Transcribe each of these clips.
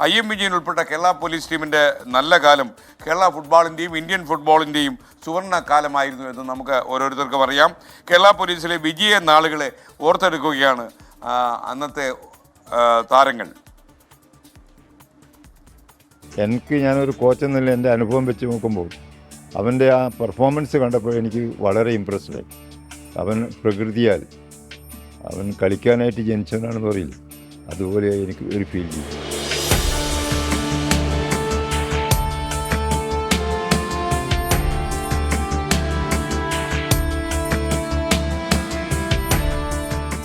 IM Vijayan ഉൾപ്പെട്ട Kerala police ടീമിൻ്റെ നല്ല കാലം കേരള ഫുട്ബോളിൻ്റെയും ഇന്ത്യൻ ഫുട്ബോളിൻ്റെയും സുവർണ്ണ കാലമായിരുന്നു എന്ന് നമുക്ക് ഓരോരുത്തർക്കും അറിയാം. കേരള പോലീസിലെ വിജയ നാളുകളെ ഓർത്തെടുക്കുകയാണ് അന്നത്തെ താരങ്ങൾ. ഞാനൊരു കോച്ചെന്നല്ല എൻ്റെ അനുഭവം വെച്ച് നോക്കുമ്പോൾ അവൻ്റെ ആ പെർഫോമൻസ് കണ്ടപ്പോൾ എനിക്ക് വളരെ ഇമ്പ്രസ്ഡായി. അവൻ പ്രകൃതിയാൽ അവൻ കളിക്കാനായിട്ട് ജനിച്ചവനാണെന്ന് പറയില്ല, അതുപോലെ എനിക്ക് ഒരു ഫീൽ ചെയ്തു.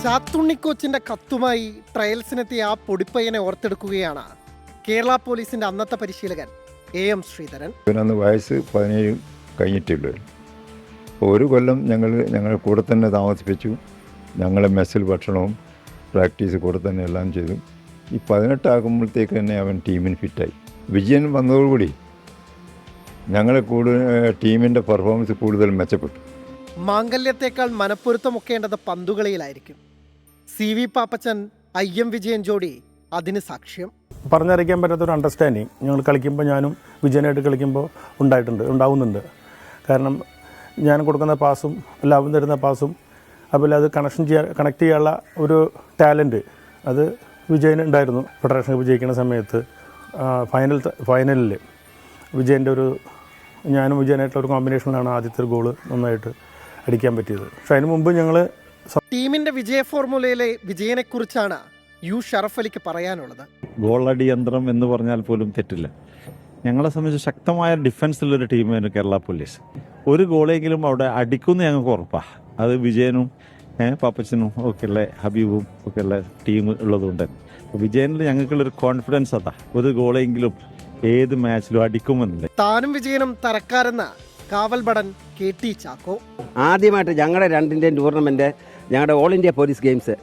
ചാത്തുണ്ണിക്കോച്ചിൻ്റെ കത്തുമായി ട്രയൽസിനെത്തിയ ആ പൊടിപ്പയ്യനെ ഓർത്തെടുക്കുകയാണ് കേരള പോലീസിൻ്റെ അന്നത്തെ പരിശീലകൻ AM ശ്രീധരൻ. അന്ന് വയസ്സ് 17 കഴിഞ്ഞിട്ടുള്ളൂ. ഒരു കൊല്ലം ഞങ്ങൾ കൂടെ തന്നെ താമസിപ്പിച്ചു. ഞങ്ങളെ മെസ്സിൽ ഭക്ഷണവും പ്രാക്ടീസ് കൂടെ തന്നെ എല്ലാം ചെയ്തു. ഈ 18 ആകുമ്പോഴത്തേക്ക് തന്നെ അവൻ ടീമിന് ഫിറ്റായി. വിജയൻ വന്നതോടുകൂടി ഞങ്ങളെ ടീമിൻ്റെ പെർഫോമൻസ് കൂടുതൽ മെച്ചപ്പെട്ടു. മാംഗല്യത്തേക്കാൾ മനപ്പൊരുത്തമൊക്കേണ്ടത് പന്തുകളിയിലായിരിക്കും. CV പാപ്പച്ചൻ IM വിജയൻ ജോഡി അതിന് സാക്ഷ്യം. പറഞ്ഞറിയിക്കാൻ പറ്റാത്തൊരു അണ്ടർസ്റ്റാൻഡിങ് ഞങ്ങൾ കളിക്കുമ്പോൾ ഞാനും വിജയനായിട്ട് കളിക്കുമ്പോൾ ഉണ്ടാവുന്നുണ്ട്. കാരണം ഞാൻ കൊടുക്കുന്ന പാസും എല്ലാവരും തരുന്ന പാസും അതുപോലെ അത് കണക്ട് ചെയ്യാനുള്ള ഒരു ടാലൻറ്റ് അത് വിജയന് ഉണ്ടായിരുന്നു. ഫെഡറേഷൻ വിജയിക്കുന്ന സമയത്ത് ഫൈനലിൽ വിജയൻ്റെ ഞാനും വിജയനായിട്ടുള്ള ഒരു കോമ്പിനേഷനിലാണ് ആദ്യത്തെ ഒരു ഗോള് നന്നായിട്ട് അടിക്കാൻ പറ്റിയത്. പക്ഷെ അതിന് മുമ്പ് ഞങ്ങൾ ടീമിൻ്റെ വിജയ ഫോർമുലയിലെ വിജയനെക്കുറിച്ചാണ് U ഷറഫ് അലിക്ക് പറയാനുള്ളത്. ഗോളടി യന്ത്രം എന്ന് പറഞ്ഞാൽ പോലും തെറ്റില്ല. ഞങ്ങളെ സംബന്ധിച്ച് ശക്തമായ ഡിഫൻസിലൊരു ടീമായിരുന്നു കേരള പോലീസ്. ഒരു ഗോളെങ്കിലും അവിടെ അടിക്കുമെന്ന് ഞങ്ങൾക്ക് ഉറപ്പാണ്. അത് വിജയനും പാപ്പച്ചനും ഒക്കെയുള്ള ഹബീബും ഒക്കെയുള്ള ടീം ഉള്ളതുകൊണ്ട് അപ്പോൾ വിജയനിൽ ഞങ്ങൾക്കുള്ളൊരു കോൺഫിഡൻസ് അതാ, ഒരു ഗോളെങ്കിലും ഏത് മാച്ചിലും അടിക്കുമെന്നില്ല. താനും വിജയനും തരക്കാരെന്ന കാവൽ ബടൻ KT ചാക്കോ. ആദ്യമായിട്ട് ഞങ്ങളുടെ രണ്ടിൻ്റെയും ടൂർണമെൻറ്റ് ഞങ്ങളുടെ ഓൾ ഇന്ത്യ പോലീസ് ഗെയിംസ്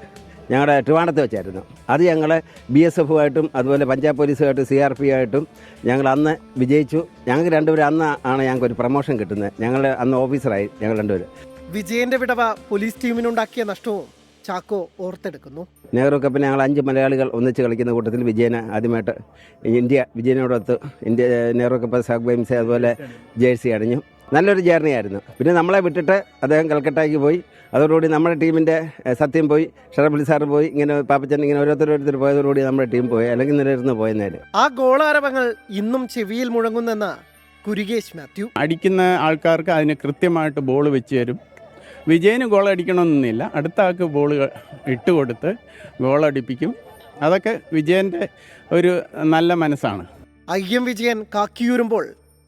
ഞങ്ങളുടെ ട്രിവാൻഡ്രത്ത് വെച്ചായിരുന്നു. അത് ഞങ്ങൾ BSF-ആയിട്ടും അതുപോലെ പഞ്ചാബ് പോലീസുമായിട്ടും CRP ആയിട്ടും ഞങ്ങൾ അന്ന് വിജയിച്ചു. ഞങ്ങൾക്ക് രണ്ടുപേരും ആണ് ഞങ്ങൾക്കൊരു പ്രൊമോഷൻ കിട്ടുന്നത്. ഞങ്ങൾ അന്ന് ഓഫീസറായി ഞങ്ങൾ രണ്ടുപേരും. വിജയന്റെ വിടവ പോലീസ് ടീമിനുണ്ടാക്കിയ നഷ്ടവും ചാക്കോ ഓർത്തെടുക്കുന്നു. നെഹ്റു കപ്പിന് ഞങ്ങൾ 5 മലയാളികൾ ഒന്നിച്ച് കളിക്കുന്ന കൂട്ടത്തിൽ വിജയന് ആദ്യമായിട്ട് വിജയനോടൊത്ത് നെഹ്റു കപ്പ് സാഗ് ഗെയിംസ് അതുപോലെ ജേഴ്സി അണിഞ്ഞു. നല്ലൊരു ജേർണിയായിരുന്നു. പിന്നെ നമ്മളെ വിട്ടിട്ട് അദ്ദേഹം കൽക്കട്ടയ്ക്ക് പോയി. അതോടുകൂടി നമ്മുടെ ടീമിൻ്റെ സത്യം പോയി, ഷറഫലി സാറ് പോയി, ഇങ്ങനെ പാപ്പച്ചൻ ഇങ്ങനെ ഓരോരുത്തർ പോയതോടുകൂടി നമ്മുടെ ടീം പോയി, അല്ലെങ്കിൽ നിലനിർന്ന് പോയെന്നേര്. ആ ഗോളാരവങ്ങൾ ഇന്നും ചെവിയിൽ മുഴങ്ങുന്നെന്ന് കുരുകേഷ് മാത്യു. അടിക്കുന്ന ആൾക്കാർക്ക് അതിന് കൃത്യമായിട്ട് ബോൾ വെച്ച് തരും. വിജയന് ഗോൾ അടിക്കണമെന്നൊന്നുമില്ല, അടുത്ത ആൾക്ക് ബോൾ ഇട്ട് കൊടുത്ത് ഗോളടിപ്പിക്കും. അതൊക്കെ വിജയൻ്റെ ഒരു നല്ല മനസ്സാണ്. IM വിജയൻ കാക്കിയൂരുമ്പോൾ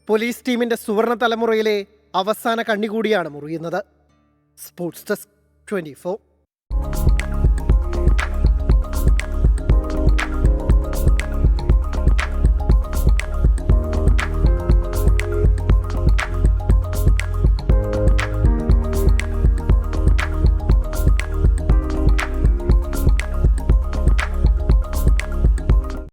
പോലീസ് ടീമിന്റെ സുവർണ തലമുറയിലെ അവസാന കണ്ണി കൂടിയാണ് മുറിയുന്നത്. Sports desk 24.